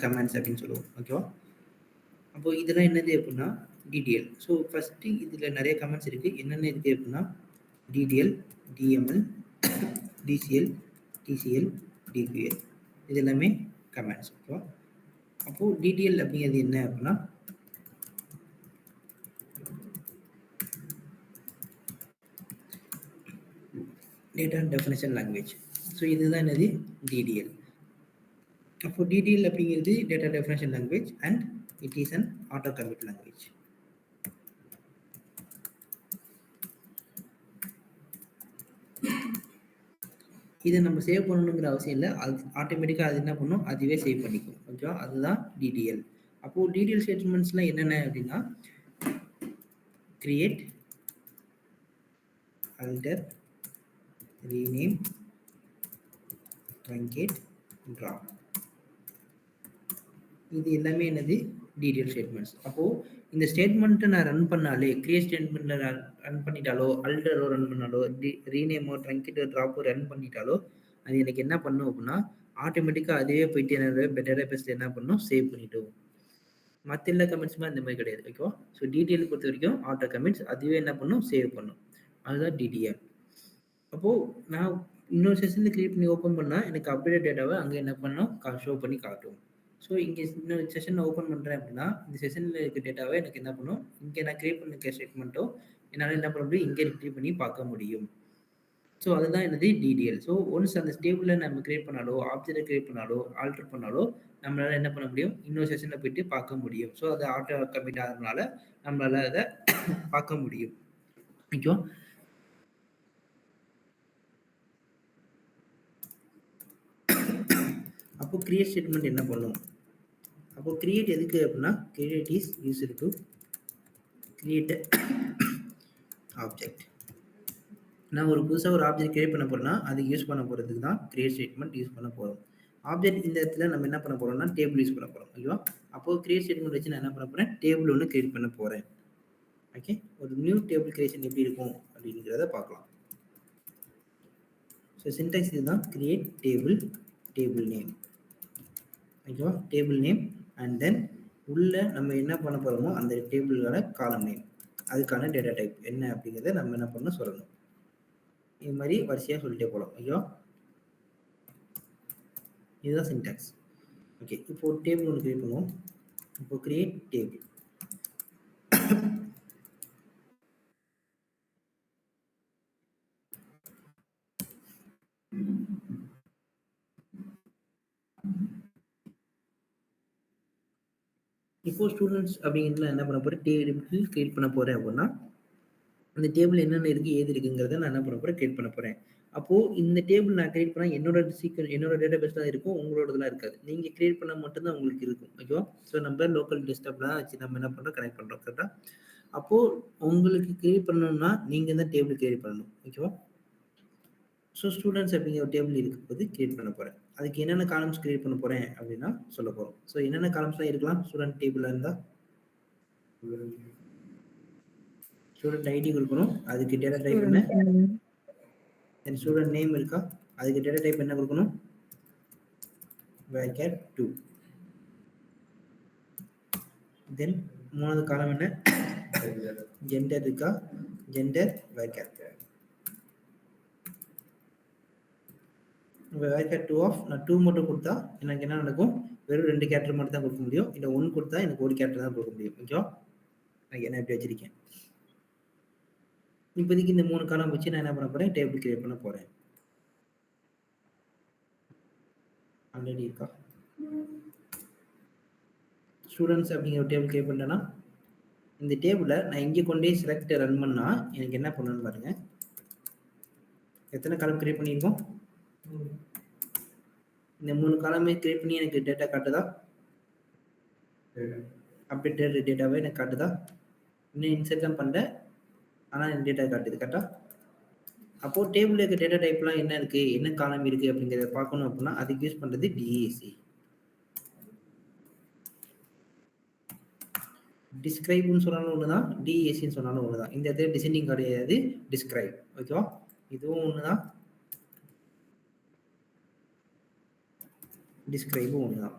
Comments அப்படின்னு சொல்லுவோம். ஓகேவா? அப்போ இதெல்லாம் என்னது அப்படின்னா டிடிஎல். ஸோ ஃபஸ்ட்டு இதில் நிறைய கமெண்ட்ஸ் இருக்குது. என்னென்ன இருக்குது அப்படின்னா DDL, DML, TCL, TCL, DPL, இது எல்லாமே கமெண்ட்ஸ். ஓகேவா? அப்போது டிடிஎல் அப்படிங்கிறது என்ன அப்படின்னா டேட்டா டெஃபினேஷன் லாங்குவேஜ். ஸோ இதுதான் என்னது டிடிஎல். அப்போ டிடிஎல் அப்படிங்கிறது data definition language and it is an auto commit language. இதை நம்ம சேவ் பண்ணணுங்கிற அவசியம் இல்லை. அது ஆட்டோமேட்டிக்காக அது என்ன பண்ணும், அதுவே சேவ் பண்ணிக்கும். ஓகேவா? அதுதான் டிடிஎல். அப்போது டிடிஎல் ஸ்டேட்மெண்ட்ஸ்லாம் என்னென்ன அப்படின்னா கிரியேட், அல்டர், ரீநேம், ட்ரங்கேட், ட்ராப், இது எல்லாமே என்னது டிடிஎல் ஸ்டேட்மெண்ட்ஸ். அப்போது இந்த ஸ்டேட்மெண்ட்டை நான் ரன் பண்ணாலே, கிரியேட் ஸ்டேட்மெண்ட்டில் ரன் பண்ணிட்டாலோ, அல்டரோ ரன் பண்ணாலோ, ரீநேமோ, ட்ரங்கேட்டோ, ட்ராப்போ ரன் பண்ணிட்டாலோ அது எனக்கு என்ன பண்ணும் அப்படின்னா ஆட்டோமேட்டிக்காக அதுவே போயிட்டு என்னோட டேட்டா பேஸில் என்ன பண்ணும், சேவ் பண்ணிட்டோம். மற்ற எல்லா கமெண்ட்ஸுமே அந்த மாதிரி கிடையாது. ஓகேவா? ஸோ டிடிஎல் பொறுத்த வரைக்கும் ஆட்டோ கமெண்ட்ஸ் அதுவே என்ன பண்ணும், சேவ் பண்ணும். அதுதான் டிடிஎல். அப்போது நான் இன்னொரு செஷனில் கிரியேட் பண்ணி ஓப்பன் பண்ணால் எனக்கு அப்டேட் டேட்டாவை அங்கே என்ன பண்ணோம், ஷோ பண்ணி காட்டும். ஸோ இங்கே இன்னொரு செஷன் ஓப்பன் பண்ணுறேன் அப்படின்னா இந்த செஷனில் இருக்க டேட்டாவை எனக்கு என்ன பண்ணும், இங்கே நான் கிரியேட் பண்ணிருக்க ஸ்டேட்மெண்ட்டோ என்னால் என்ன பண்ண முடியும், இங்கே ரிட்ரீவ் பண்ணி பார்க்க முடியும். ஸோ அதுதான் என்னது டிடிஎல். ஸோ ஒன்ஸ் அந்த டேபிளில் நம்ம கிரியேட் பண்ணாலோ, ஆப்ஜெக்டை கிரியேட் பண்ணாலோ, ஆல்டர் பண்ணாலோ நம்மளால் என்ன பண்ண முடியும், இன்னொரு செஷனில் போயிட்டு பார்க்க முடியும். ஸோ அது ஆட்டோ கமிட் ஆகிறதுனால நம்மளால் அதை பார்க்க முடியும். ஓகேவா? அப்போ கிரியேட் ஸ்டேட்மெண்ட் என்ன பண்ணும், அப்போ கிரியேட் எதுக்கு அப்படின்னா create is used to create object. நான் ஒரு புதுசாக ஒரு ஆப்ஜெக்ட் கிரியேட் பண்ண போறேன்னா அதுக்கு யூஸ் பண்ண போகிறதுக்கு தான் கிரியேட் ஸ்டேட்மெண்ட் யூஸ் பண்ண போகிறோம். ஆப்ஜெக்ட் இந்த இடத்துல நம்ம என்ன பண்ண போறோம்னா டேபிள் யூஸ் பண்ண போகிறோம். ஓகேவா? அப்போ கிரியேட் ஸ்டேட்மெண்ட் வச்சு நான் என்ன பண்ண போகிறேன், டேபிள் ஒன்று கிரியேட் பண்ண போகிறேன். ஓகே, ஒரு நியூ டேபிள் கிரியேஷன் எப்படி இருக்கும் அப்படிங்கிறத பார்க்கலாம். ஸோ சின்டாக்ஸ் இதுதான், கிரியேட் டேபிள், டேபிள் நேம். ஓகேவா? டேபிள் நேம் அண்ட் தென் உள்ள நம்ம என்ன பண்ண போகிறோமோ அந்த டேபிளோட காலம் நேம், அதுக்கான டேட்டா டைப் என்ன அப்படிங்கிறத நம்ம என்ன பண்ண சொல்லணும். இது மாதிரி வரிசையாக சொல்லிட்டே போகலாம். ஓகேவா? இதுதான் சின்டாக்ஸ். ஓகே, இப்போ ஒரு டேபிள் ஒன்று கிரியேட் பண்ணுவோம். இப்போ கிரியேட் டேபிள். இப்போ ஸ்டூடெண்ட்ஸ் அப்படிங்கிறதுல என்ன பண்ண போகிறேன், டேபிள் கிரியேட் பண்ண போகிறேன் அப்படின்னா அந்த டேபிள் என்னென்ன இருக்குது, ஏது இருக்குங்கிறத நான் என்ன பண்ண போகிறேன், கிரியேட் பண்ண போகிறேன். அப்போது இந்த டேபிள் நான் கிரியேட் பண்ணால் என்னோட என்னோட டேட்டா பேஸ் தான் இருக்கும், உங்களோடதுலாம் இருக்காது. நீங்கள் கிரியேட் பண்ண மட்டும்தான் உங்களுக்கு இருக்கும். ஓகேவா? ஸோ நம்ம லோக்கல் டெஸ்க்டாப்லாம் வச்சு நம்ம என்ன பண்ணுறோம், கனெக்ட் பண்ணுறோம். கரெக்டாக? அப்போது உங்களுக்கு கிரியேட் பண்ணணும்னா நீங்கள் தான் டேபிள் கிரியேட் பண்ணணும். ஓகேவா? ஸோ ஸ்டூடெண்ட்ஸ் அப்படிங்கிற ஒரு டேபிள் இருக்கும் போது கிரியேட் பண்ண போகிறேன். அதுக்கு என்னென்ன காலம்ஸ் கிரியேட் பண்ண போகிறேன் அப்படின்னா சொல்ல போகிறோம். ஸோ என்னென்ன காலம்ஸ்லாம் இருக்கலாம் ஸ்டூடெண்ட் டேபிளில் இருந்தால், ஸ்டூடெண்ட் ஐடி கொடுக்கணும், அதுக்கு டேட்டா டைப் என்ன, தென் ஸ்டூடெண்ட் நேம் இருக்கா, அதுக்கு டேட்டா டைப் என்ன கொடுக்கணும், varchar 2. தென் மூணாவது காலம் என்ன, ஜெண்டர் இருக்கா, ஜெண்டர் varchar. varchar 2 ஆஃப் நான் 2 மட்டும் கொடுத்தா எனக்கு என்ன நடக்கும், வெறும் 2 கேரக்டர் மட்டும் தான் கொடுக்க முடியும். இல்லை 1 கொடுத்தா எனக்கு 1 கேரக்டர் தான் கொடுக்க முடியும். ஓகேவா? நான் என்ன எப்படி வச்சிருக்கேன். இப்போதைக்கு இந்த 3 காலம் வச்சு நான் என்ன பண்ண போகிறேன், டேபிள் கிரியேட் பண்ண போகிறேன். ஆல்ரெடி இருக்கா ஸ்டூடெண்ட்ஸ் அப்படிங்கிற ஒரு டேபிள் கிரியேட் பண்ணேன்னா இந்த டேபிளை நான் இங்கே கொண்டே செலக்ட் ரன் பண்ணால் எனக்கு என்ன பண்ணணும்னு பாருங்கள். எத்தனை காலம் கிரியேட் பண்ணியிருக்கோம், இந்த 3 காலமே கிரியேட் பண்ணி எனக்கு டேட்டா காட்டுதா, அப்டேட் டேட்டாவே எனக்கு காட்டுதா. இன்னும் இன்சர்ட் தான் பண்ணல, ஆனால் எனக்கு டேட்டா காட்டுது. கரெக்டாக? அப்போது டேபிளில் இருக்க டேட்டா டைப்லாம் என்ன இருக்குது, என்ன காலம் இருக்குது அப்படிங்கிறத பார்க்கணும் அப்படின்னா அதுக்கு யூஸ் பண்ணுறது டிஏசி. டிஸ்கிரைப்னு சொன்னாலும் ஒன்று தான், டிஏசின்னு சொன்னாலும் ஒன்று தான். இந்த இடத்துல டிசெண்டிங் கிடையாது, டிஸ்கிரைப். ஓகேவா? இதுவும் ஒன்று தான், டிஸ்கிரைபும் ஒன்று தான்.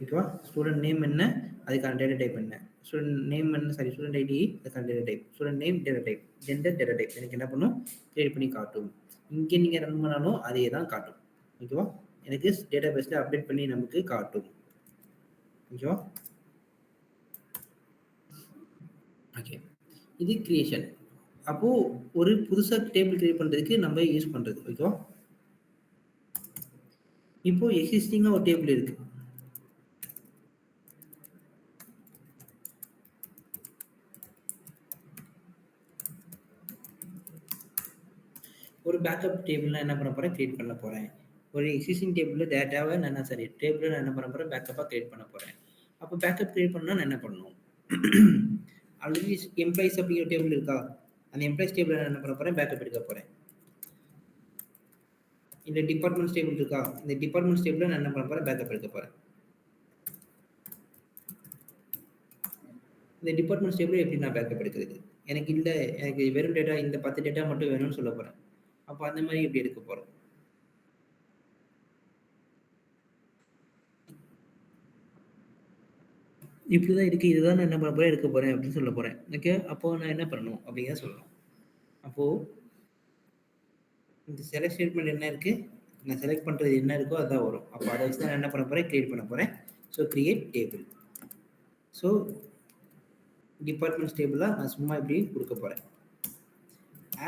ஓகேவா? ஸ்டூடண்ட் நேம் என்ன, அதுக்கான டேட்டா டைப் என்ன, ஸ்டூடண்ட் நேம் என்ன, சாரி ஸ்டூடண்ட் ஐடி, அதுக்கான data type, student name data type, gender data type எனக்கு என்ன பண்ணும், கிரியேட் பண்ணி காட்டும். இங்கே நீங்கள் ரன் பண்ணாலும் அதே தான் காட்டும். ஓகேவா? எனக்கு டேட்டா பேஸில் அப்டேட் பண்ணி நமக்கு காட்டும். ஓகேவா? ஓகே, இது கிரியேஷன். அப்போ ஒரு புதுசா டேபிள் கிரியேட் பண்றதுக்கு நம்ம யூஸ் பண்றது. ஓகேவா? இப்போ எக்ஸிஸ்டிங்கா ஒரு டேபிள் இருக்கு. ஒரு பேக்கப் டேபிள் நான் என்ன பண்ண போறேன், கிரியேட் பண்ண போறேன். ஒரு எக்ஸிஸ்டிங் டேபிள்ல டேட்டாவை நான் சாரி டேபிள நான் என்ன பண்ண போறேன், பேக்கப்பா கிரியேட் பண்ண போறேன். அப்போ பேக்கப் கிரியேட் பண்ணா நான் என்ன பண்ணணும்? ஆல்ரெடி எம்ப்ளாயிஸ் அப்படிங்கிற டேபிள் இருக்கா? அந்த எம்ப்ளாயிஸ் டேபிள் நான் என்ன பண்ண போறேன், பேக்கப் எடுக்க போறேன். இந்த டிபார்ட்மெண்ட்ஸ் டேபிள் இருக்கா? இந்த டிபார்ட்மெண்ட்ஸ் டேபிள நான் என்ன பண்ண போறேன், பேக்கப் எடுக்க போறேன். இந்த டிபார்ட்மெண்ட்ஸ் டேபிள் எப்படி நான் பேக்கப் எடுக்கிறது? எனக்கு இல்ல, எனக்கு வெறும் டேட்டா இந்த 10 டேட்டா மட்டும் வேணும்னு சொல்ல போறேன். அப்போ அந்த மாதிரி எப்படி எடுக்க போறோம்? இப்படிதான் இருக்கு. இதுதான் நான் என்ன பண்ண போறேன், எடுக்க போறேன் அப்படின்னு சொல்ல போறேன். ஓகே. அப்போ நான் என்ன பண்ணணும் அப்படிங்கிறத சொல்லணும். அப்போ இந்த செலக்ட் ஸ்டேட்மெண்ட் என்ன இருக்கு? நான் செலக்ட் பண்றது என்ன இருக்கோ அதான் வரும். அப்போ அதை வச்சு தான் நான் என்ன பண்ண போறேன், கிரியேட் பண்ண போறேன். So create table. So departments டேபிளா நான் சும்மா இப்படி கொடுக்க போறேன்.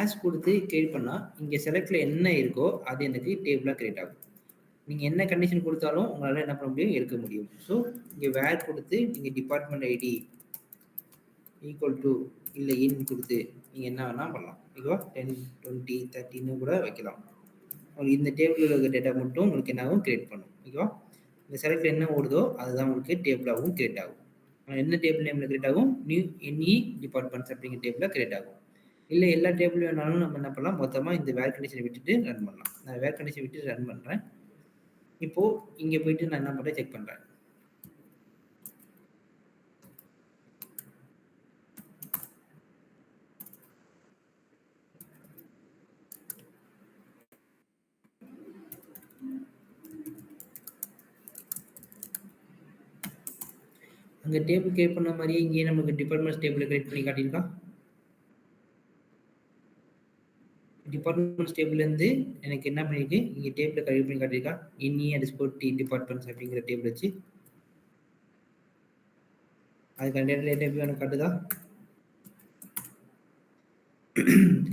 ஆஸ் கொடுத்து கிரியேட் பண்ணா இங்க செலக்ட்ல என்ன இருக்கோ அது எனக்கு டேபிளா கிரியேட் ஆகும். நீங்க என்ன கண்டிஷன் கொடுத்தாலும் உங்களால என்ன பண்ண முடியும், எடுக்க முடியும். ஸோ இங்க வேர் கொடுத்து நீங்க டிபார்ட்மெண்ட் ஐடி ஈக்குவல் டு இல்ல இன் கொடுத்து நீங்க என்ன வேணா பண்ணலாம். ஓகேவா? 10, 20, 30ன்னு கூட வைக்கலாம். இந்த டேபிளில் இருக்க டேட்டா மட்டும் உங்களுக்கு என்னாகும், கிரியேட் பண்ணும். ஓகேவா? இந்த செலக்ட்ல என்ன ஓடுதோ அதுதான் உங்களுக்கு டேபிளாகவும் கிரியேட் ஆகும். என்ன டேபிள் நேம்ல கிரியேட் ஆகும், நியூ என்இ டிபார்ட்மெண்ட்ஸ் அப்படிங்கிற டேபிளா கிரியேட் ஆகும். இல்லை எல்லா டேபிள் வேணாலும் நம்ம என்ன பண்ணலாம், மொத்தமாக இந்த வேர் கண்டிஷனை விட்டுட்டு ரன் பண்ணலாம். நான் வேர் கண்டிஷன் விட்டு ரன் பண்றேன். இப்போ இங்க போயிட்டு நான் என்ன பண்றேன், செக் பண்றேன். அங்க டேபிள் கிரியேட் பண்ண மாதிரியே இங்கேயே நமக்கு டிபார்ட்மெண்ட்ஸ் டேபிள் கிரியேட் பண்ணி காட்டியிருக்கா. டிபார்ட்மெண்ட்ஸ் டேபிள்ல இருந்து எனக்கு என்ன பண்ணிருக்கு, இங்க டேபிள் கிரியேட் பண்ணி காட்டியிருக்கா. இனி அண்டர்ஸ்கோர் டி டிபார்ட்மெண்ட்ஸ் அப்படிங்கிற டேபிள் வச்சு அதுக்கான டேட்டா டைப் எனக்கு காட்டுதா?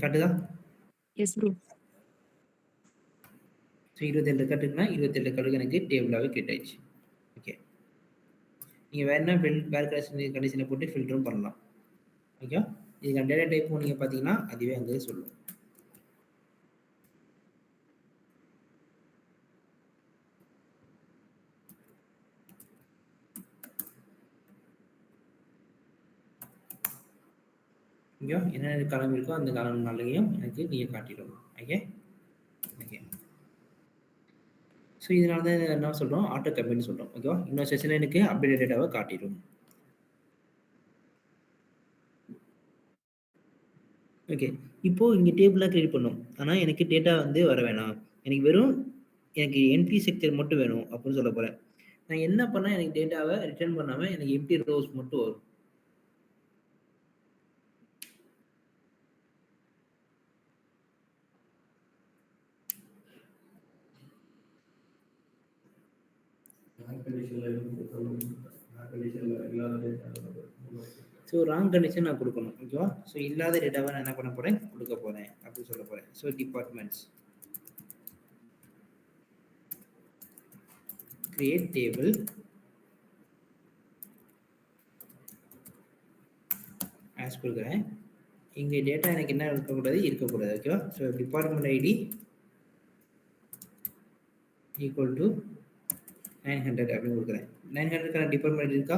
காட்டுதா? Yes bro. ஸோ 27 ரெக்கார்ட் இருக்குன்னா 27 ரெக்கார்டுக்கு எனக்கு டேபிளாகவே கிரியேட் ஆயிடுச்சு. ஓகே, நீங்கள் வேணா வேறு கண்டிஷனை போட்டு ஃபில்டரும் பண்ணலாம். ஓகே, இதுக்கான டேட்டா டைப்பும் நீங்கள் பார்த்தீங்கன்னா அதுவே அங்கே சொல்லும். ஓகே, என்ன காலம் இருக்கோ அந்த காலம்னாலையும் எனக்கு நீங்கள் காட்டிடும். Okay okay. ஸோ இதனால தான் என்ன சொல்கிறோம், ஆட்டோ கம்பெனி சொல்கிறோம். ஓகேவா? இன்னொரு செஷனில் எனக்கு அப்டேட் டேட்டாவை காட்டிடும். ஓகே, இப்போ இங்கே டேபிளாக கிரியேட் பண்ணும். ஆனால் எனக்கு டேட்டா வந்து வர வேணாம், எனக்கு வெறும் எனக்கு எம்டி செக்டர் மட்டும் வேணும் அப்படின்னு சொல்ல போகிறேன். நான் என்ன பண்ணால் எனக்கு டேட்டாவை ரிட்டர்ன் பண்ணாமல் எனக்கு எம்டி ரோஸ் மட்டும் வரும். ஸோ ராங் கண்டிஷன் நான் கொடுக்கணும். ஓகேவா? ஸோ இல்லாத டேட்டாவை நான் என்ன பண்ண போகிறேன், கொடுக்க போகிறேன் அப்படின்னு சொல்ல போகிறேன். So departments create table as கொடுக்குறேன். இங்கே டேட்டா எனக்கு என்ன இருக்கக்கூடாது, இருக்கக்கூடாது. ஓகேவா? So department ID equal to 900 அப்படின்னு கொடுக்குறேன். 900க்கான டிபார்ட்மெண்ட் ஐடி இருக்கா?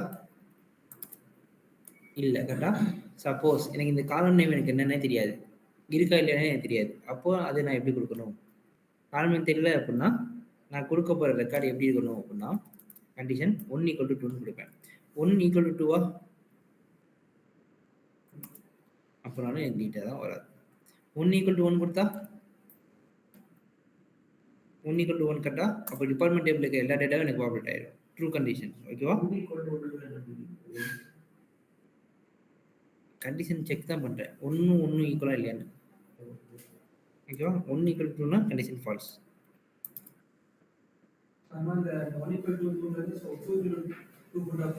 இல்லை. கரெக்டாக? சப்போஸ் எனக்கு இந்த காலம் நேம் எனக்கு என்னன்னே தெரியாது, இருக்கா இல்லையானே எனக்கு தெரியாது. அப்போ அது நான் எப்படி கொடுக்கணும், காலம் நேம் தெரியல அப்படின்னா நான் கொடுக்க போகிற ரெக்கார்டு எப்படி இருக்கணும் அப்படின்னா கண்டிஷன் 1 ஈக்குவல் டு 2 கொடுப்பேன். 1 ஈக்குவல் டு 2வா, அப்படின்னாலும் எனக்கு நீட்டாக தான் வராது. 1 ஈக்குவல் டு 1 கொடுத்தா 1 ஈக்குவல் டு 1 கரெக்டா? அப்போ டிபார்ட்மெண்ட் டேபிள் இருக்க எல்லா டேட்டாவும் எனக்கு பாப்புலேட் ஆயிடும். True condition. ஓகேவா? கண்டிஷன் செக் தான் பண்றேன். 1 ஈக்குவலா இல்லையான்னு. ஓகேவா? 1 ஈக்குவல் ட்ரூனா கண்டிஷன் ஃபால்ஸ்.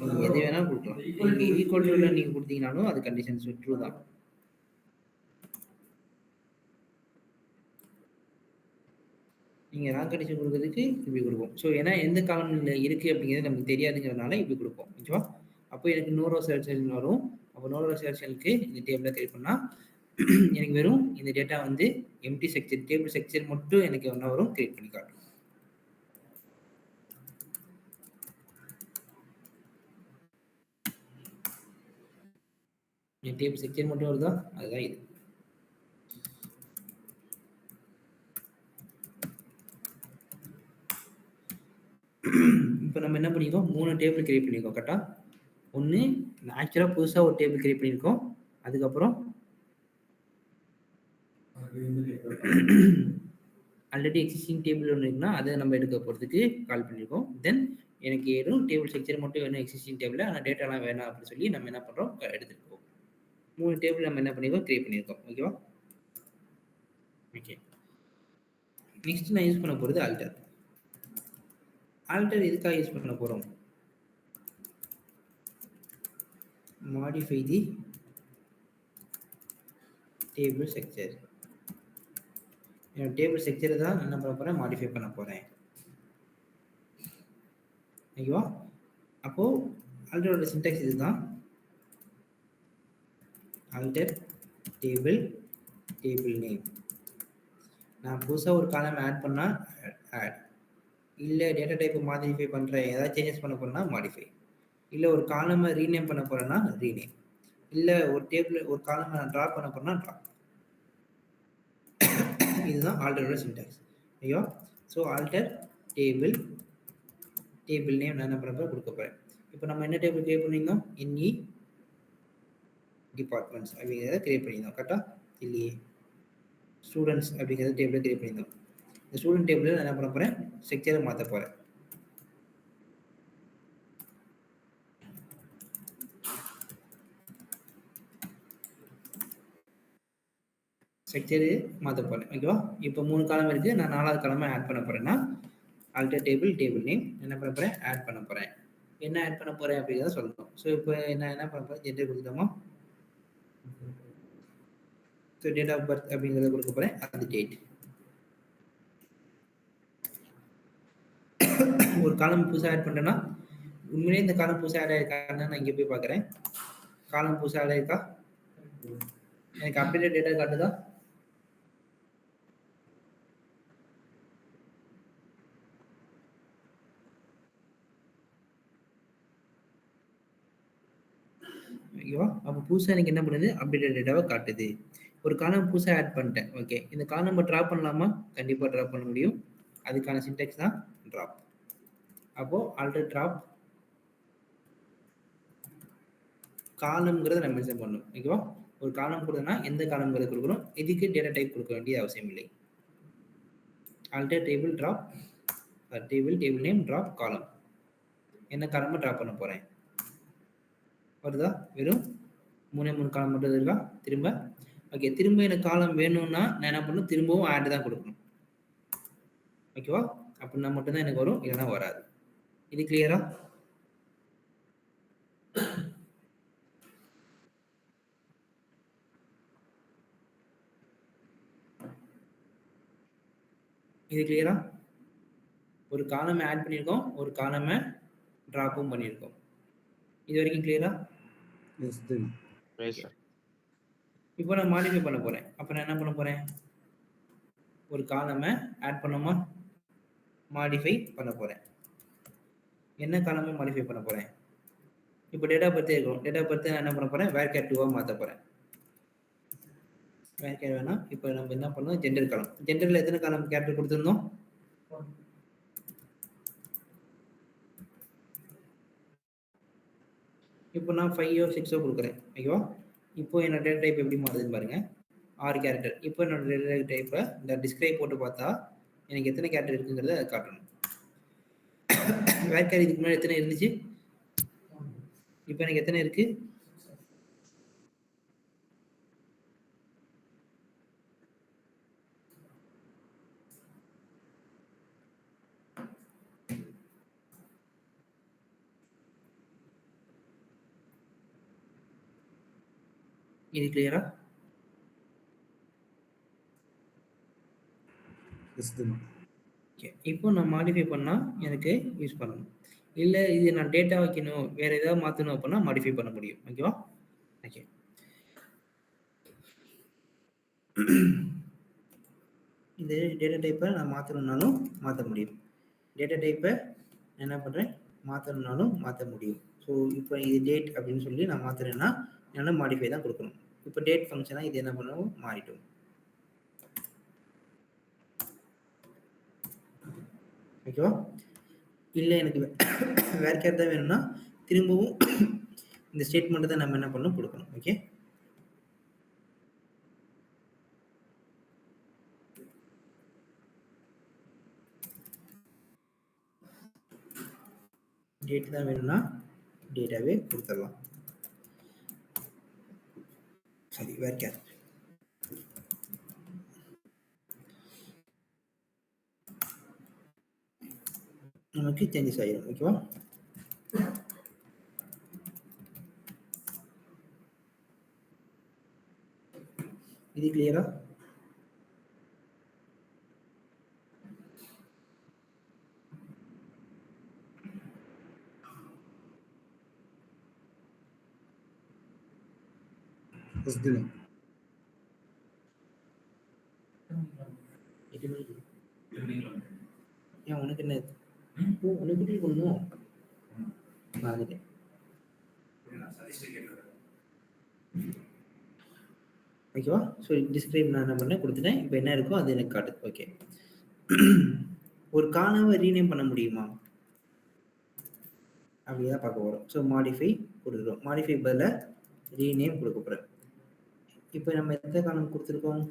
நீங்க எது வேணாலும் கொடுக்கலாம். நீங்க ஈக்குவல் ட்ரூல நீங்க கொடுத்தீங்கனாலும் அது கண்டிஷன் ட்ரூ தான். நீங்க ராங் கண்டிஷன் கொடுக்கறதுக்கு இப்படி கொடுப்போம். ஸோ ஏன்னா எந்த காலம்ல இருக்கு அப்படிங்கிறது நமக்கு தெரியாதுங்கிறதுனால இப்படி கொடுப்போம். ஓகேவா? அப்போ எனக்கு நோ செலக்ஷன் வரும். அப்போ நோ செலக்ஷனுக்கு இந்த டேபிளை கிரியேட் பண்ணா எனக்கு வெறும் இந்த டேட்டா வந்து எம்டி ஸ்ட்ரக்சர் டேபிள் ஸ்ட்ரக்சர் மட்டும் எனக்கு என்ன வரும் கிரியேட் பண்ணி காட்டும். டேபிள் ஸ்ட்ரக்சர் மட்டும் வருதா? அதுதான் இது. இப்போ நம்ம என்ன பண்ணியிருக்கோம்? 3 டேபிள் கிரியேட் பண்ணியிருக்கோம். கரெக்டா? ஒன்று ஆக்சுவலாக புதுசாக ஒரு டேபிள் கிரியேட் பண்ணியிருக்கோம். அதுக்கப்புறம் ஆல்ரெடி எக்ஸிஸ்டிங் டேபிள் ஒன்று இருக்குன்னா அதை நம்ம எடுக்க போகிறதுக்கு கால் பண்ணியிருக்கோம். தென் எனக்கு ஏதும் டேபிள் ஸ்ட்ரக்சர் மட்டும் வேணும் எக்ஸிஸ்டிங் டேபிளில், ஆனால் டேட்டாலாம் வேணாம் அப்படின்னு சொல்லி நம்ம என்ன பண்ணுறோம்? எடுத்துருக்கோம். 3 டேபிள் நம்ம என்ன பண்ணியிருக்கோம்? கிரியேட் பண்ணியிருக்கோம். ஓகேவா? ஓகே. நெக்ஸ்ட் நான் யூஸ் பண்ண போகிறது ஆல்டர். ஆல்டர் எதுக்காக யூஸ் பண்ண போகிறோம்? Modify the table structure. Table ஸ்ட்ரக்சரை தான் என்ன பண்ண போகிறேன்? மாடிஃபை பண்ண போகிறேன். ஓகேவா? அப்போது ஆல்டரோட சின்டாக்ஸ் இதுதான். Alter table table name. நான் புதுசாக ஒரு காலம் ஆட் பண்ணால் ஆட், இல்லை டேட்டா டைப்பை மாடிஃபை பண்ணுறேன், ஏதாவது சேஞ்சஸ் பண்ண போகிறேன்னா மாடிஃபை, இல்லை ஒரு காலமை ரீநேம் பண்ண போகிறேன்னா ரீநேம், இல்லை ஒரு டேபிள் ஒரு காலமை நான் ட்ராப் பண்ண போகிறேன்னா ட்ராப். இதுதான் ஆல்டரோட சின்டாக்ஸ். ஐயோ, so alter table table name நான் என்ன பண்ண போகிறேன்? கொடுக்க போகிறேன். இப்போ நம்ம என்ன டேபிள் கிரியேட் பண்ணியிருந்தோம்? என்இ டிபார்ட்மெண்ட்ஸ் அப்படிங்கிறத கிரியேட் பண்ணியிருந்தோம். கரெக்டாக? இல்லையே, ஸ்டூடெண்ட்ஸ் அப்படிங்கிறத டேபிளை கிரியேட் பண்ணியிருந்தோம். இந்த ஸ்டூடெண்ட் டேபிளில் நான் என்ன பண்ண போகிறேன்? ஸ்ட்ரக்சரை மாற்ற போகிறேன். ஸ்ட்ரக்சரு மாற்ற போகிறேன். ஓகேவா? இப்போ 3 காலம் இருக்குது. நான் 4வது காலமாக ஆட் பண்ண போகிறேன்னா ஆல்டர் டேபிள் டேபிள் நேம் என்ன பண்ண போகிறேன்? ஆட் பண்ண போகிறேன். என்ன ஆட் பண்ண போகிறேன் அப்படிங்கிறத சொல்லணும். ஸோ இப்போ என்ன பண்ண போகிறேன்? ஜெண்டர் கொடுத்துட்டோமா? ஸோ டேட் ஆஃப் பர்த் அப்படிங்கிறத கொடுக்க போகிறேன். அது டேட். ஒரு காலம் புதுசாக ஆட் பண்ணுறேன்னா உண்மையிலே இந்த காலம் புதுசாக ஆட் ஆகிருக்கான்னு நான் இங்கே போய் பார்க்குறேன். காலம் புதுசாக ஆட் ஆகிருக்கா? எனக்கு அப்டேட்டட் டேட்டா காட்டுதா? ஓகேவா? அப்போ புதுசாக எனக்கு என்ன பண்ணுது? அப்டேட்டட் டேட்டாவை காட்டுது. ஒரு காலம் புதுசாக ஆட் பண்ணிட்டேன். ஓகே, இந்த காலம் நம்ம ட்ராப் பண்ணலாமா? கண்டிப்பாக ட்ராப் பண்ண முடியும். அதுக்கான சின்டெக்ஸ் தான் ட்ராப். அப்போது ஆல்டர் ட்ராப் காலம்ங்கிறத நம்ம மென்ஷன் பண்ணணும். ஓகேவா? ஒரு காலம் கொடுத்தனா எந்த காலம்ங்கிறத கொடுக்கணும். இதுக்கு டேட்டா டைப் கொடுக்க வேண்டிய அவசியம் இல்லை. Alter table drop table table name drop காலம். என்ன காலமாக ட்ராப் பண்ண போகிறேன்? வருதா? வெறும் 3 காலம் மட்டும் இருக்கா? திரும்ப ஓகே, திரும்ப எனக்கு காலம் வேணும்னா நான் என்ன பண்ணணும்? திரும்பவும் ஆட் தான் கொடுக்கணும். ஓகேவா? அப்படின்னா மட்டும்தான் எனக்கு வரும், இல்லைன்னா வராது. இது கிளியரா? இது கிளியரா? ஒரு காலம் ஆட் பண்ணியிருக்கோம், ஒரு காலமை ட்ராப்பும் பண்ணியிருக்கோம். இது வரைக்கும் கிளியரா? இப்போ நான் மாடிஃபை பண்ண போகிறேன். அப்போ நான் என்ன பண்ண போகிறேன்? ஒரு காலமை ஆட் பண்ணோமா? மாடிஃபை பண்ண போகிறேன். என்ன காலமை மாடிஃபை பண்ண போகிறேன்? இப்போ டேட்டா பர்த்தே இருக்கும். டேட்டா பர்த்தை நான் என்ன பண்ண போகிறேன்? வேர்கேர் 2 மாற்ற போகிறேன். வேர்கேர் வேணாம். இப்போ நம்ம என்ன பண்ணோம்? ஜெண்டர் காலம். ஜெண்டரில் எத்தனை காலம் கேரக்டர் கொடுத்துருந்தோம்? இப்போ நான் 5ஓ 6ஓ கொடுக்குறேன். ஓகேவா? இப்போ என்னோட டேட்டா டைப் எப்படி மாறுதுன்னு பாருங்க. 6 கேரக்டர். இப்போ என்னோட டேட்டா டைப்பை இந்த டிஸ்கிரைப் போட்டு பார்த்தா எனக்கு எத்தனை கேரக்டர் இருக்குங்கிறத காட்டணும். வேர்க்கேர் இதுக்கு முன்னாடி எத்தனை இருந்துச்சு? இப்போ எனக்கு எத்தனை இருக்கு? இது கிளியரா? ஓகே. இப்போ நான் மாடிஃபை பண்ணா எனக்கு யூஸ் பண்ணணும். இல்ல இது நான் டேட்டா வைக்கணும், வேற ஏதாவது மாத்தணும் அப்படின்னா மாடிஃபை பண்ண முடியும். ஓகேவா? ஓகே. இந்த டேட்டா டைப்பை நான் மாத்தணும்னாலும் மாத்த முடியும். டேட்டா டைப்பை என்ன பண்றேன்? மாத்தணும்னாலும் மாத்த முடியும். ஸோ இப்போ இது டேட் அப்படின்னு சொல்லி நான் மாத்துறேன்னா, என்னால மாடிஃபை தான் குடுக்கணும். இப்போ டேட் ஃபங்ஷனா இது என்ன பண்ணும்? மாறிடும். ஓகேவா? இல்ல எனக்கு வேர்க்கேர் தான் வேணும்னா, திரும்பவும் இந்த ஸ்டேட்மெண்ட் தான் நம்ம என்ன பண்ணணும்? குடுக்கணும். ஓகே. டேட் தான் வேணும்னா, டேட்டாவே குடுத்துடலாம். சரி, வேர்க்கேர். நமக்கு சேஞ்சஸ் ஆயிரும். ஓகேவா? இது கிளியரா? ஏன் உனக்கு என்ன? ஓ, உனக்கு எப்படி பண்ணணும்? வந்துட்டேன். ஓகேவா? ஸோ டிஸ்கிரைப் நான் என்ன பண்ணேன்? குடுத்துட்டேன். இப்போ என்ன இருக்கோ அது எனக்கு காட்டுது. ஓகே. ஒரு காலம ரீநேம் பண்ண முடியுமா? அப்படிதான் பார்க்க போறோம். ஸோ மாடிஃபை குடுக்குறோம். மாடிஃபை பதிலா ரீநேம் குடுக்க போறேன். இப்போ நம்ம எந்த காலம் குடுத்துருக்கோம்?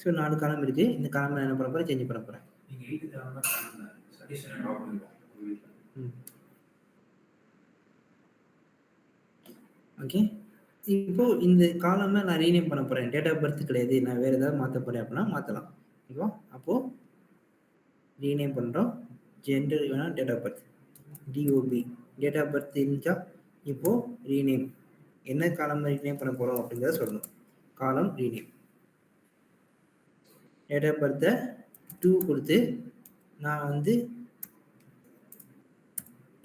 ஸோ 4 காலம் இருக்கு. இந்த காலம் நான் என்ன பண்ண போறேன்? சேஞ்ச் பண்ண போறேன். ம். ஓகே. இப்போ இந்த காலம நான் ரீநேம் பண்ண போறேன். டேட் ஆஃப் பர்த் கிடையாது. நான் வேற ஏதாவது மாத்த போறேன் அப்படின்னா மாத்தலாம். ஓகேவா? அப்போ ரீநேம் பண்றோம். ஜெண்டர் வேணா date of birth. DOB. Date of birth இருந்துச்சா? இப்போ ரீநேம். என்ன காலம் ரீநேம் பண்ண போறோம் அப்படிங்கிறத சொல்லணும். காலம் ரீநேம். டேட் ஆஃப் பர்த்தை 2 கொடுத்து நான் வந்து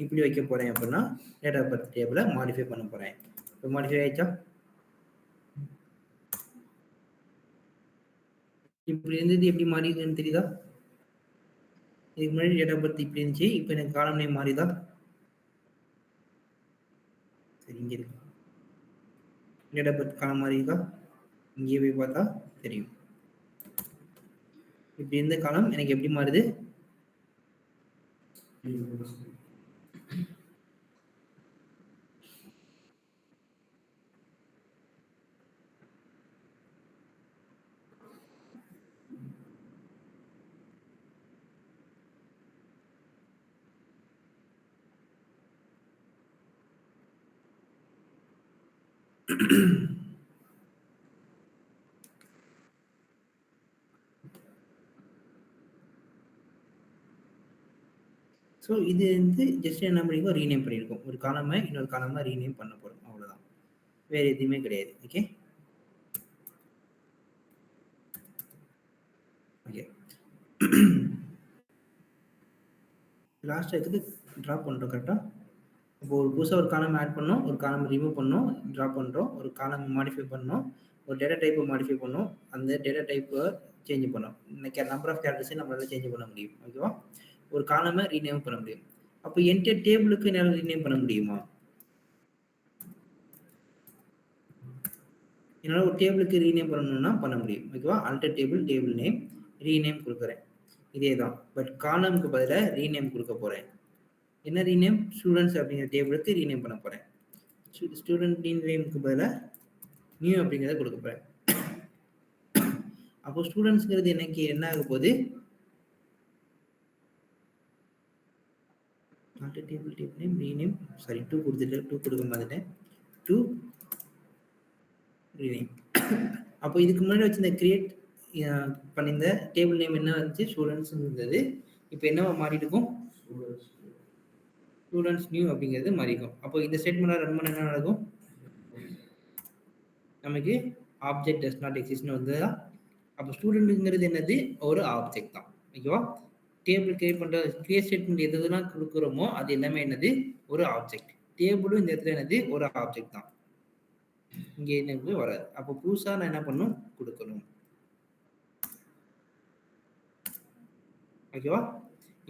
இப்படி வைக்க போறேன் அப்படின்னா டேட் ஆஃப் பர்த் டேபிளை மாடிஃபை பண்ண போறேன். இப்போ மாடிஃபை ஆயிடுச்சா? இப்படி இருந்தது எப்படி மாறிடுதுன்னு தெரியுதா? இதுக்கு முன்னாடி டேட் ஆஃப் பர்த் இப்படி இருந்துச்சு. இப்போ எனக்கு காலம் நேம் மாறிதா? சரி, இங்க இருக்கு. டேட் ஆஃப் பர்த் காலம் மாறிதா? இங்கே போய் பார்த்தா தெரியும். இப்படி இருந்த காலம் எனக்கு எப்படி மாறுது? ஸோ இது வந்து ஜஸ்ட் என்ன பண்ணிருக்கோம்? ரீநேம் பண்ணியிருக்கோம். ஒரு காலமை இன்னொரு காலமா ரீநேம் பண்ண போறோம். அவ்வளவுதான். வேற எதுவுமே கிடையாது. ஓகே. ஓகே. லாஸ்ட் இருக்குது ட்ராப் பண்றோம் கரெக்டா? இப்போ ஒரு புதுசா ஒரு காலம் ஆட் பண்ணோம், ஒரு காலம் ரிமூவ் பண்ணோம், ட்ராப் பண்றோம், ஒரு காலம் மாடிஃபை பண்ணோம், ஒரு டேட்டா டைப்பை மாடிஃபை பண்ணோம், அந்த டேட்டா டைப்பை சேஞ்ச் பண்ணோம். இன்னைக்கு நம்பர் ஆஃப் கேரக்டர்ஸையும் நம்மளால சேஞ்ச் பண்ண முடியும். ஓகேவா? ஒரு காலமை ரீநேம் பண்ண முடியும். அப்போ என்டையர் டேபிளுக்கு என்னால ரீநேம் பண்ண முடியுமா? என்னால ஒரு டேபிளுக்கு ரீநேம் பண்ணணும்னா பண்ண முடியும். ஓகேவா? Alter table, table name, rename குடுக்குறேன். இதே தான். பட் காலம்க்கு பதிலா ரீநேம் குடுக்க போறேன். என்ன ரீநேம்? ஸ்டூடண்ட்ஸ் அப்படிங்கிற டேபிளுக்கு ரீநேம் பண்ண போறேன். ஸ்டூடண்ட் நேம்க்கு பதிலா நியூ அப்படிங்கிறத குடுக்க போறேன். அப்போ ஸ்டூடண்ட்ஸ்ங்கிறது எனக்கு என்ன ஆக போகுது? Not table name rename sorry 2 கொடுத்துட்டேன். 2 கொடுக்க மறந்துட்டேன். 2 ரீநேம். அப்போ இதுக்கு முன்னாடி வச்சிருந்த கிரியேட் பண்ணியிருந்த டேபிள் நேம் என்ன வந்துச்சு? ஸ்டூடண்ட்ஸ் இருந்தது. இப்போ என்னவா மாறிட்டு இருக்கும்? ஸ்டூடண்ட்ஸ் நியூ அப்படிங்கிறது மாறிக்கும். அப்போ இந்த ஸ்டேட்மெண்ட் ரன் பண்ண என்ன நடக்கும்? நமக்கு ஆப்ஜெக்ட் டஸ் நாட் எக்ஸிஸ்ட்னு வந்ததா? அப்போ ஸ்டூடெண்ட்ங்கிறது என்னது? ஒரு ஆப்ஜெக்ட் தான். ஓகேவா? டேபிள் கிரியேட் பண்ற கிரியேட் ஸ்டேட்மெண்ட் எதுலாம் கொடுக்குறோமோ அது எல்லாமே என்னது? ஒரு ஆப்ஜெக்ட். டேபிளும் இந்த இடத்துல என்னது? ஒரு ஆப்ஜெக்ட் தான். இங்க எனக்கு வராது. அப்போ புதுசா நான் என்ன பண்ணணும்? கொடுக்கணும். ஓகேவா?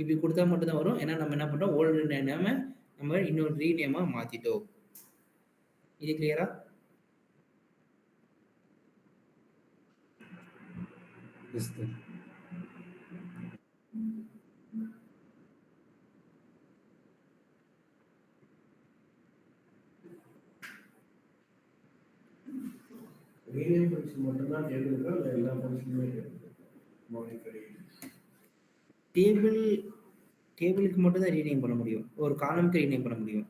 இப்படி கொடுத்தா மட்டும் தான் வரும். ஏன்னா நம்ம என்ன பண்றோம்? ஓல்டு நேம நம்ம இன்னொரு ரீநேமா மாத்திட்டோம். இது கிளியரா? Yes, sir. Rename function மட்டும்தான் டேபிள் இருக்கா இல்ல எல்லா ஃபங்க்ஷனுமே மாடிஃபை? டேபிளுக்கு மட்டும் தான் ரீநேம் பண்ண முடியும். ஒரு காலம்க்கு ரீநேம் பண்ண முடியும்.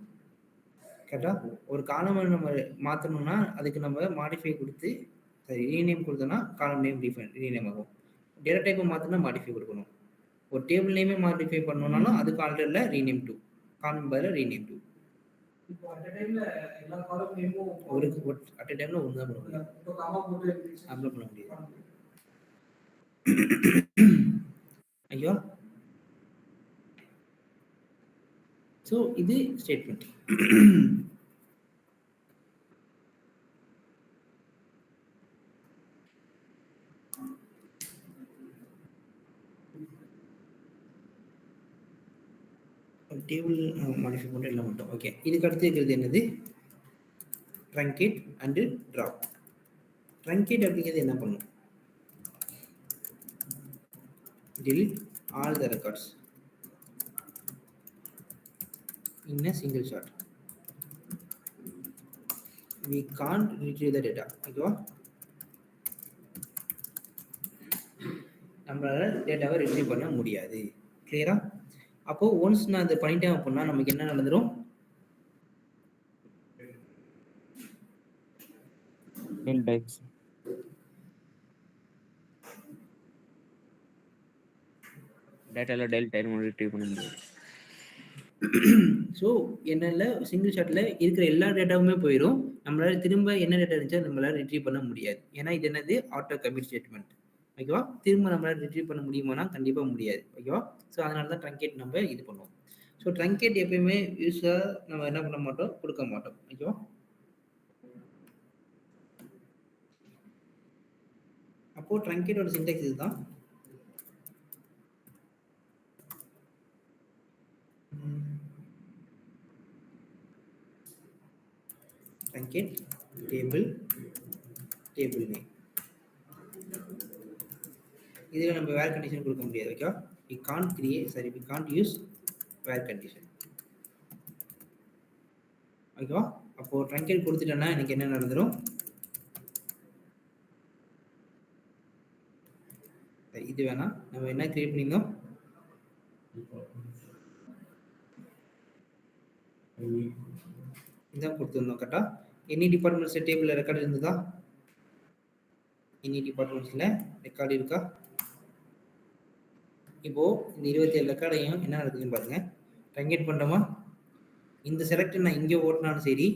கரெக்டா? ஒரு காலம் நம்ம மாத்தணும்னா அதுக்கு நம்ம மாடிஃபை கொடுத்து சரி ரீநேம் கொடுத்தோம்னா காலம் நேம் ரீநேம் ஆகும். டேட்டா டைப்பை மாத்தினா மாடிஃபை கொடுக்கணும். ஒரு டேபிள் நேமே மாடிஃபை பண்ணணும்னாலும் அதுக்கு ஆல்ரெடில ரீநேம் டு காலம் பதில ரீநேம் டு. இப்போ அட் டைம்ல எல்லா காலம் நேமும் ஒரு அட் டைம்ல ஒன்று தான் பண்ண முடியும். இப்போ காமா போட்டு அப்ளை பண்ண முடியாது. ஐயோ ஸோ இது ஸ்டேட்மெண்ட். டேபிள் மாடிஃபை பண்ணுற எல்லாம் மட்டும் ஓகே. இதுக்கு அடுத்து இருக்கிறது என்னது? Truncate and drop. ட்ரங்கேட் அப்படிங்கிறது என்ன பண்ணும்? delete all the records in a single shot. We can't retrieve the data. ஓகேவா? நம்மளால டேட்டாவை ரிட்ரீவ் பண்ண முடியாது. கிளியரா? அப்போ ஒன்ஸ் நான் அதை பண்ணிட்டேன் அப்படின்னா நமக்கு என்ன நடந்துடும்? டேட்டால டெலிட் ஆயிரும், ரிட்ரீவ் பண்ண முடியாது. ஸோ என்னால சிங்கிள் ஷாட்ல இருக்கிற எல்லா டேட்டாவுமே போயிடும். நம்மளால திரும்ப என்ன டேட்டா இருந்துச்சா நம்மளால ரிட்ரீவ் பண்ண முடியாது. ஏன்னா இது என்னது? Auto commit statement. ஓகேவா? திரும்ப நம்மளால ரிட்ரீவ் பண்ண முடியுமானா கண்டிப்பா முடியாது. ஓகேவா? ஸோ அதனால தான் ட்ரங்கேட் நம்ம இது பண்ணுவோம். ஸோ ட்ரங்கேட் எப்பயுமே யூஸா நம்ம என்ன பண்ண மாட்டோம்? கொடுக்க மாட்டோம். ஓகேவா? அப்போ ட்ரங்கேட்டோட சின்டெக்ஸ் இதுதான். truncate table name. இதில் நம்ம வேர் கண்டிஷன் கொடுக்க முடியாது. Okay, we can't create, sorry, we can't use where condition. ஓகேவா? அப்போ ட்ரங்கேட் கொடுத்துட்டேன்னா எனக்கு என்ன நடந்துடும்? இது வேணா நம்ம என்ன கிரியேட் பண்ணியிருந்தோம்? இதான் கொடுத்துருந்தோம். கரெக்டா? எனி டிபார்ட்மெண்ட்ஸ் டேபிள்ல ரெக்கார்டு இருந்ததா? எனி டிபார்ட்மெண்ட்ஸ்ல ரெக்கார்டு இருக்கா? இப்போ இந்த 27 ரெக்கார்டையும் என்ன நடக்குதுன்னு பாருங்க. ட்ரங்கேட் பண்றோமா? இந்த செலக்ட் நான் இங்கே ஓட்டினாலும் சரி,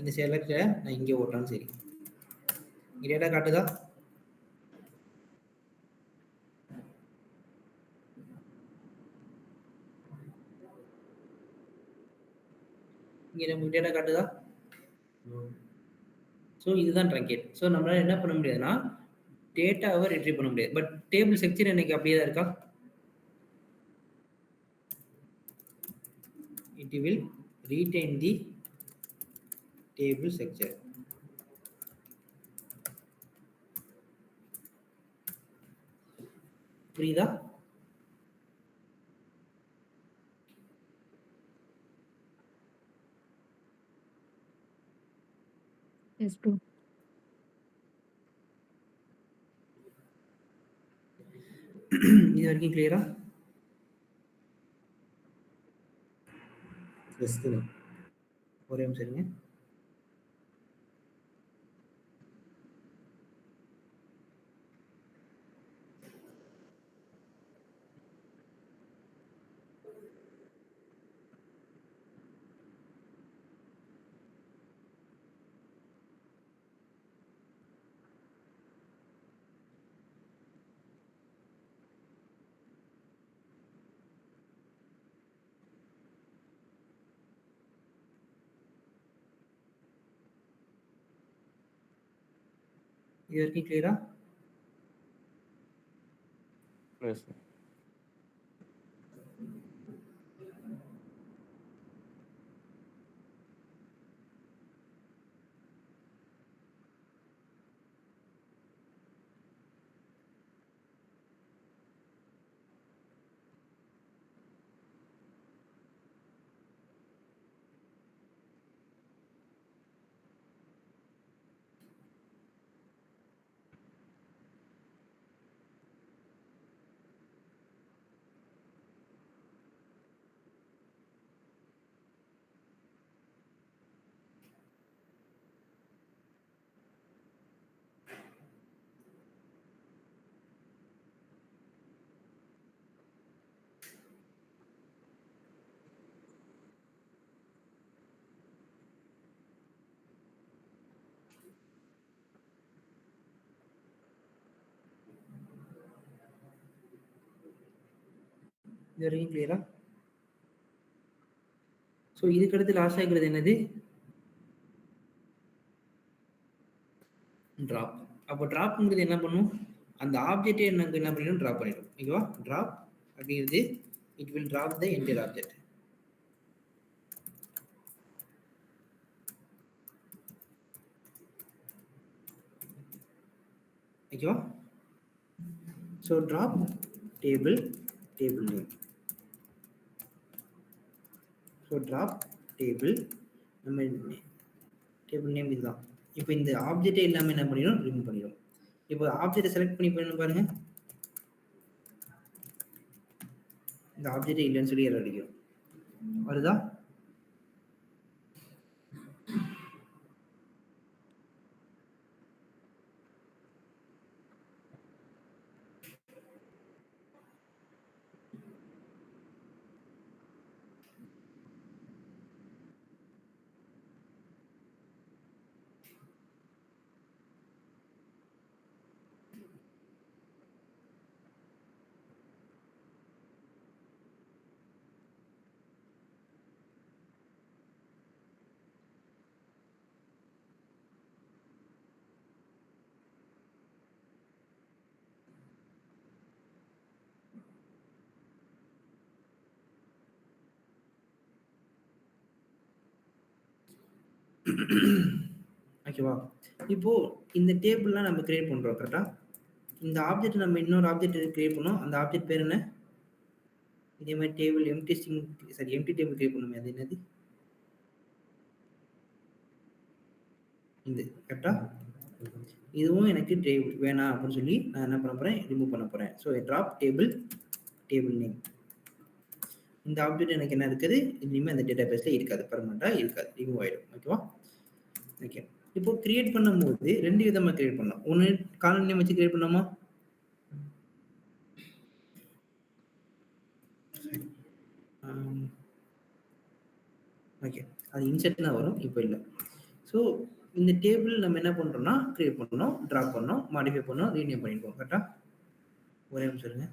இந்த செலக்ட நான் இங்கே ஓட்டினாலும் சரி, இங்க டேட்டா காட்டுதா? இங்க நமக்கு டேட்டா காட்டுதா? ஸோ இதுதான் ட்ரங்கேட். ஸோ நம்மளால என்ன பண்ண முடியாதுன்னா டேட்டாவை ரிட்ரீவ் பண்ண முடியாது. பட் டேபிள் ஸ்ட்ரக்சர் எனக்கு அப்படியே தான் இருக்கா? It will retain the table structure. புரியுதா? Yes, bro. இது வரைக்கும் கிளியரா? எஸ் தானே. ஒரே நிமிஷம் இருங்க. இது வரைக்கும் கிளியரா? Yes, sir. இது வரைக்கும் கிளியரா? ஸோ இதுக்கு அடுத்து லாஸ்ட் ஆகிறது என்னது? ட்ராப். அப்போ ட்ராப்ங்கிறது என்ன பண்ணும்? அந்த ஆப்ஜெக்டே எனக்கு என்ன பண்ணிடும்? ட்ராப் பண்ணிடும். ஓகேவா? ட்ராப் அப்படிங்கிறது it will drop the entire object. ஓகேவா? So drop table name. So drop table நம்ம டேபிள் நேம் இதுதான். இப்போ இந்த ஆப்ஜெக்டே எல்லாமே என்ன பண்ணிடும்? ரிமூவ் பண்ணிடும். இப்போ ஆப்ஜெக்டை செலக்ட் பண்ணி பண்ணி பாருங்க. இந்த ஆப்ஜெக்டே இல்லைன்னு சொல்லி எரர் அடிக்கும். வருதா? ஓகேவா? இப்போ இந்த டேபிள்லாம் நம்ம கிரியேட் பண்றோம் கரெக்டா? இந்த ஆப்ஜெக்ட் நம்ம இன்னொரு ஆப்ஜெக்ட் கிரியேட் பண்ணோம். அந்த ஆப்ஜெக்ட் பேர் என்ன? இதே மாதிரி டேபிள் எம்டி டேபிள் கிரியேட் பண்ணுமே, அது என்னது? இது கரெக்டா? இதுவும் எனக்கு டேபிள் வேணாம் அப்படின்னு சொல்லி நான் என்ன பண்ண போறேன்? ரிமூவ் பண்ண போறேன். So drop table name. இந்த ஆப்ஜெக்ட் எனக்கு என்ன இருக்குது? இனிமே அந்த டேட்டா பேஸ்ல இருக்காது, பெர்மனண்டா இருக்காது, ரிமூவ் ஆயிடும். ஓகேவா? ஓகே. இப்போ கிரியேட் பண்ணும்போது 2 விதமா கிரியேட் பண்ணலாம். ஒண்ணு காலம் நேம் வச்சு கிரியேட் பண்ணலாமா? ஓகே. அது இன்செர்ட்னா வரும், இப்போ இல்ல. ஸோ இந்த டேபிள் நம்ம என்ன பண்றோம்னா கிரியேட் பண்ணோம், டிராப் பண்ணோம், மாடிஃபை பண்ணோம், ரீநேம் பண்ணிருக்கோம் கரெக்டா? ஒரே நிமிஷம் இருங்க.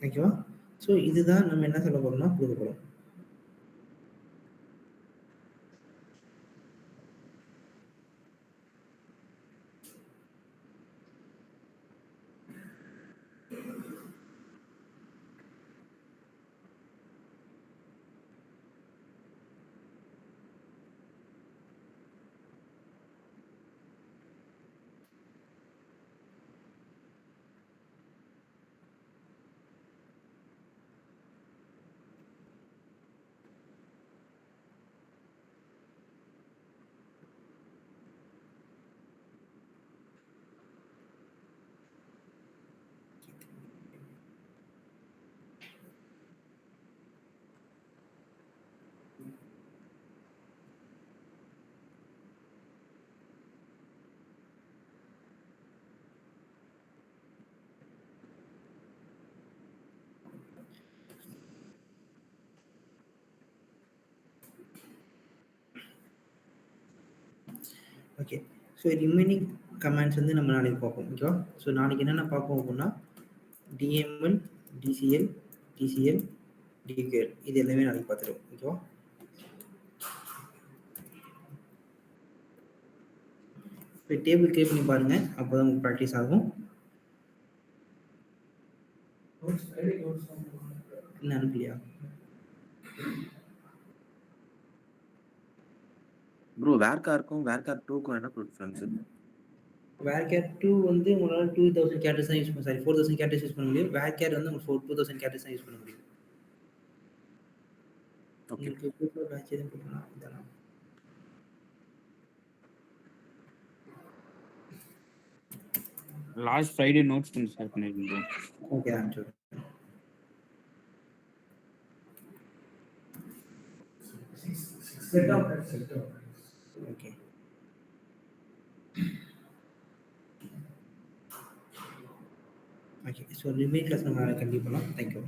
ஓகேவா? ஸோ இதுதான் நம்ம என்ன சொல்ல போறோம்னா கொடுக்க போறோம். ஓகே. ஸோ ரிமைனிங் கமாண்ட்ஸ் வந்து நம்ம நாளைக்கு பார்ப்போம். ஓகேவா? ஸோ நாளைக்கு என்னென்ன பார்ப்போம் அப்படின்னா டிஎம்எல், டிசிஎல், டிசிஎல், டிகேஎல் இது எல்லாமே நாளைக்கு பார்த்துருவோம். ஓகேவா? இப்போ டேபிள் கிரியேட் பண்ணி பாருங்க, அப்போ தான் உங்களுக்கு ப்ராக்டிஸ் ஆகும். நோட்ஸ் ஐடி நோட்ஸ் இன்னும் அனுப்பலையா? ப்ரோ வேர்காருக்கும் வேர்கார் 2க்கும் என்ன டிஃபரன்ஸ்? வேர்கேர் 2 வந்து உங்களால் 2000 கேரக்டர்ஸ் தான் யூஸ் பண்ண, சாரி 4000 கேரக்டர்ஸ் யூஸ் பண்ண முடியும். வேர்கேர் வந்து உங்களுக்கு 2000 கேரக்டர்ஸ் தான் யூஸ் பண்ண முடியும். ஓகே. உங்களுக்கு ப்ரூஃப் பேட்ச் எதுவும் போட்டோம்னா இதெல்லாம் லாஸ்ட் ஃப்ரைடே நோட்ஸ் கொஞ்சம் ஷேர் பண்ணிருக்கீங்க. ஓகே அனுப்பிச்சு. Set off okay. Okay. So remain class நம்ம கண்டிப்பாக பண்ணலாம். தேங்க்யூ.